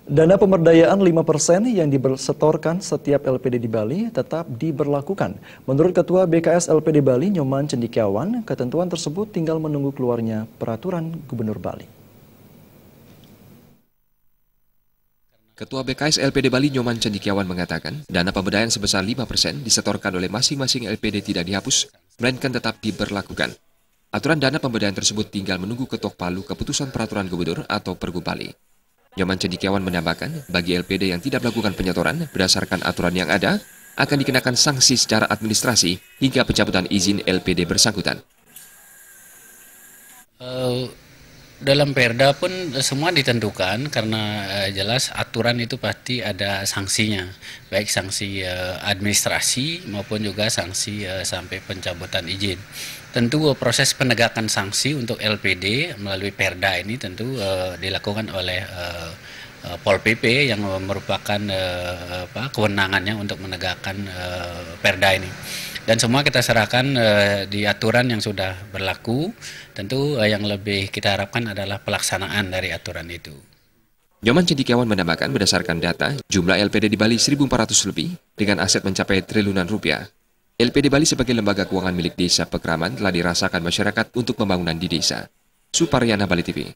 Dana pemberdayaan 5% yang disetorkan setiap LPD di Bali tetap diberlakukan. Menurut Ketua BKS LPD Bali, Nyoman Cendekiawan, ketentuan tersebut tinggal menunggu keluarnya peraturan Gubernur Bali. Ketua BKS LPD Bali Nyoman Cendekiawan mengatakan, dana pemberdayaan sebesar 5% disetorkan oleh masing-masing LPD tidak dihapus, melainkan tetap diberlakukan. Aturan dana pemberdayaan tersebut tinggal menunggu ketok palu keputusan peraturan Gubernur atau Pergub Bali. Nyoman Cendekiawan menambahkan, bagi LPD yang tidak melakukan penyetoran berdasarkan aturan yang ada, akan dikenakan sanksi secara administrasi hingga pencabutan izin LPD bersangkutan. Dalam Perda pun semua ditentukan karena jelas aturan itu pasti ada sanksinya, baik sanksi administrasi maupun juga sanksi sampai pencabutan izin. Tentu proses penegakan sanksi untuk LPD melalui Perda ini tentu dilakukan oleh Pol PP yang merupakan kewenangannya untuk menegakkan Perda ini. Dan semua kita serahkan di aturan yang sudah berlaku, tentu yang lebih kita harapkan adalah pelaksanaan dari aturan itu. Nyoman Cendekiawan menambahkan berdasarkan data, jumlah LPD di Bali 1.400 lebih dengan aset mencapai triliunan rupiah. LPD Bali sebagai lembaga keuangan milik Desa Pekraman telah dirasakan masyarakat untuk pembangunan di desa. Suparyana, Bali TV.